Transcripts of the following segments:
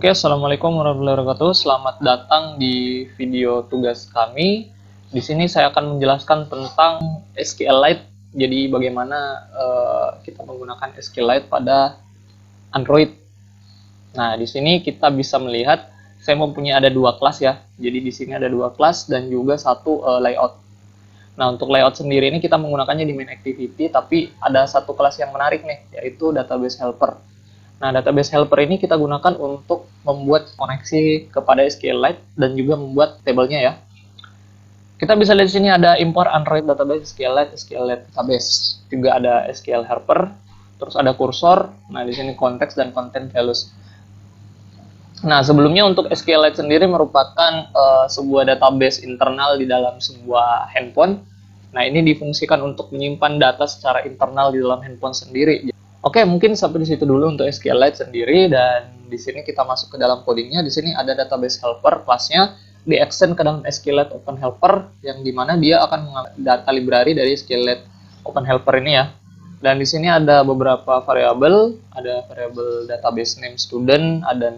Oke, Assalamualaikum warahmatullahi wabarakatuh. Selamat datang di video tugas kami. Di sini saya akan menjelaskan tentang SQLite. Jadi bagaimana kita menggunakan SQLite pada Android. Nah, di sini kita bisa melihat saya mempunyai ada dua kelas ya. Jadi di sini ada dua kelas dan juga satu layout. Nah, untuk layout sendiri ini kita menggunakannya di main activity, tapi ada satu kelas yang menarik nih, yaitu database helper. Nah, database helper ini kita gunakan untuk membuat koneksi kepada SQLite dan juga membuat tabelnya ya. Kita bisa lihat di sini ada import Android database SQLite database. Juga ada SQL helper, terus ada kursor. Nah, di sini konteks dan content values. Nah, sebelumnya untuk SQLite sendiri merupakan sebuah database internal di dalam sebuah handphone. Nah, ini difungsikan untuk menyimpan data secara internal di dalam handphone sendiri. Oke, mungkin sampai di situ dulu untuk SQLite sendiri, dan di sini kita masuk ke dalam codingnya. Di sini ada database helper kelasnya di-extend ke dalam SQLite Open Helper, yang dimana dia akan mengambil data library dari SQLite Open Helper ini ya. Dan di sini ada beberapa variabel, ada variabel database name student, ada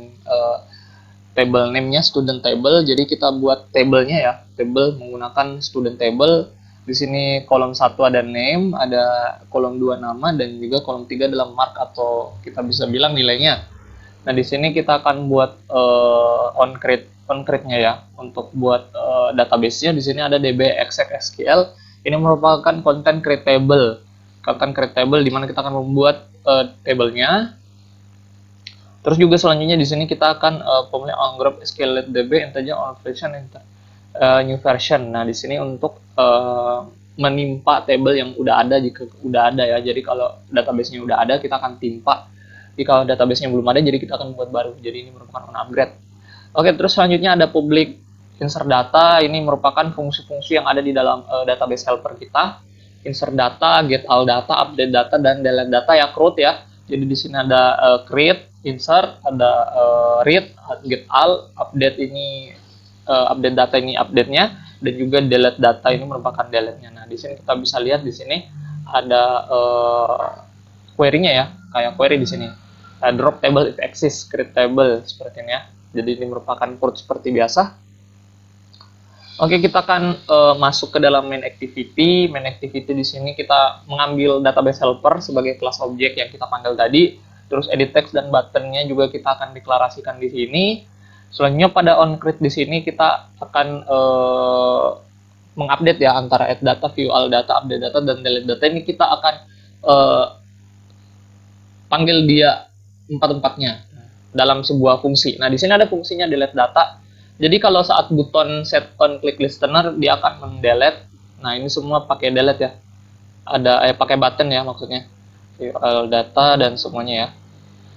table name-nya student table. Jadi kita buat tabelnya ya, table menggunakan student table. Di sini kolom 1 ada name, ada kolom 2 nama, dan juga kolom 3 adalah mark atau kita bisa bilang nilainya. Nah, di sini kita akan buat on-create-nya ya. Untuk buat database-nya di sini ada db_exec_sql. Ini merupakan content create table. Content create table di mana kita akan membuat tabelnya. Terus juga selanjutnya di sini kita akan pemilihan on group SQLite DB integer on version new version. Nah, di sini untuk menimpa table yang udah ada jika udah ada ya. Jadi kalau database-nya udah ada, kita akan timpa. Jika kalau database-nya belum ada, jadi kita akan buat baru. Jadi ini merupakan on upgrade. Oke, terus selanjutnya ada public insert data. Ini merupakan fungsi-fungsi yang ada di dalam database helper kita. Insert data, get all data, update data, dan delete data ya, CRUD ya. Jadi di sini ada create, insert, ada read, get all, update ini update data ini update-nya, dan juga delete data ini merupakan delete-nya. Nah, di sini kita bisa lihat di sini ada query-nya ya, kayak query di sini. Drop table if exists, create table seperti ini ya. Jadi ini merupakan CRUD seperti biasa. Oke, kita akan masuk ke dalam main activity. Main activity di sini kita mengambil database helper sebagai kelas objek yang kita panggil tadi. Terus edit text dan buttonnya juga kita akan deklarasikan di sini. Selanjutnya pada onCreate di sini kita akan mengupdate ya antara add data, view all data, update data, dan delete data. Ini kita akan panggil dia empat-empatnya dalam sebuah fungsi. Nah, di sini ada fungsinya delete data. Jadi kalau saat button set on click listener, dia akan mendelete. Nah, ini semua pakai delete ya. Ada pakai button ya maksudnya. View all data dan semuanya ya.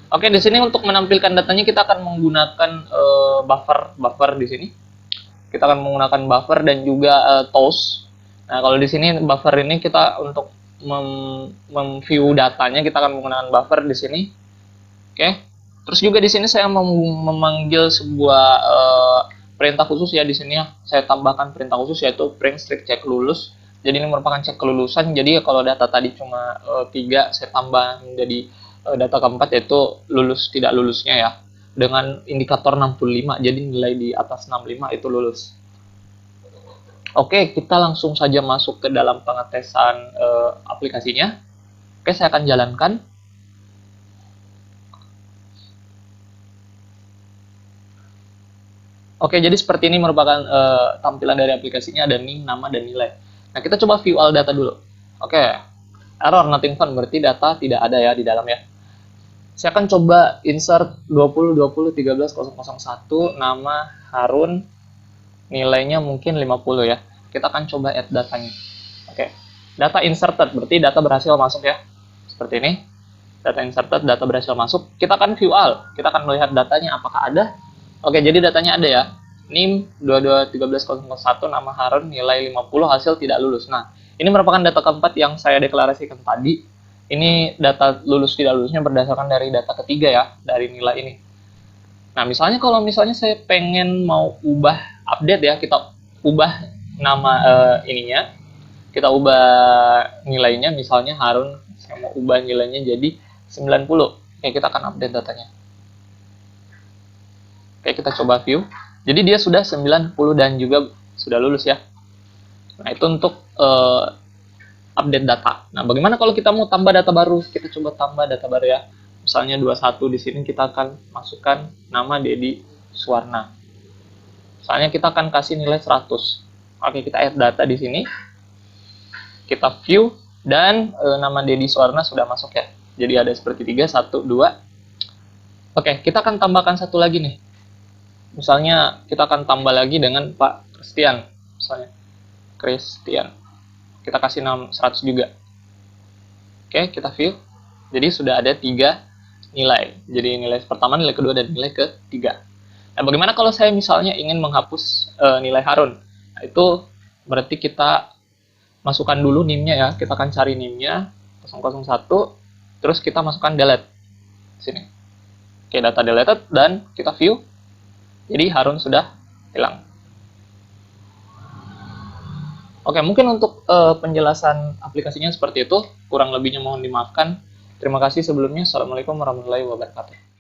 Oke, di sini untuk menampilkan datanya kita akan menggunakan buffer di sini. Kita akan menggunakan buffer dan juga toast. Nah, kalau di sini buffer ini kita untuk memview datanya kita akan menggunakan buffer di sini. Oke. Terus juga di sini saya memanggil sebuah perintah khusus ya di sini ya. Saya tambahkan perintah khusus yaitu print strict check lulus. Jadi ini merupakan cek kelulusan. Jadi kalau data tadi cuma 3, saya tambah menjadi data keempat yaitu lulus tidak lulusnya ya, dengan indikator 65. Jadi nilai di atas 65 itu lulus. Oke, kita langsung saja masuk ke dalam pengetesan aplikasinya. Oke, saya akan jalankan. Oke, jadi seperti ini merupakan tampilan dari aplikasinya, ada nim, nama, dan nilai. Nah, kita coba view all data dulu. Oke, error nothing found, berarti data tidak ada ya di dalam ya. Saya akan coba insert 20201301, nama Harun, nilainya mungkin 50 ya. Kita akan coba add datanya. Oke, data inserted, berarti data berhasil masuk ya. Seperti ini, data inserted, data berhasil masuk. Kita akan view all, kita akan melihat datanya apakah ada. Oke, jadi datanya ada ya. NIM 221301, nama Harun, nilai 50, hasil tidak lulus. Nah, ini merupakan data keempat yang saya deklarasikan tadi. Ini data lulus tidak lulusnya berdasarkan dari data ketiga ya, dari nilai ini. Nah, misalnya kalau misalnya saya pengen mau ubah update ya, kita ubah nama ininya, kita ubah nilainya, misalnya Harun, saya mau ubah nilainya jadi 90. Oke, kita akan update datanya. Oke, kita coba view. Jadi dia sudah 90 dan juga sudah lulus ya. Nah, itu untuk update data. Nah, bagaimana kalau kita mau tambah data baru? Kita coba tambah data baru ya. Misalnya 21 di sini kita akan masukkan nama Dedi Suwarna. Misalnya kita akan kasih nilai 100. Oke, kita add data di sini. Kita view dan nama Dedi Suwarna sudah masuk ya. Jadi ada seperti 3, 1, 2. Oke, kita akan tambahkan satu lagi nih. Misalnya kita akan tambah lagi dengan Pak Christian. Misalnya Christian. Kita kasih nama 100 juga. Oke, kita view. Jadi sudah ada 3 nilai. Jadi nilai pertama, nilai kedua, dan nilai ketiga. Nah, bagaimana kalau saya misalnya ingin menghapus nilai Harun? Nah, itu berarti kita masukkan dulu NIM-nya ya. Kita akan cari NIM-nya 001, terus kita masukkan delete. Sini. Oke, data deleted, dan kita view. Jadi Harun sudah hilang. Oke, mungkin untuk penjelasan aplikasinya seperti itu. Kurang lebihnya mohon dimaafkan. Terima kasih sebelumnya. Assalamualaikum warahmatullahi wabarakatuh.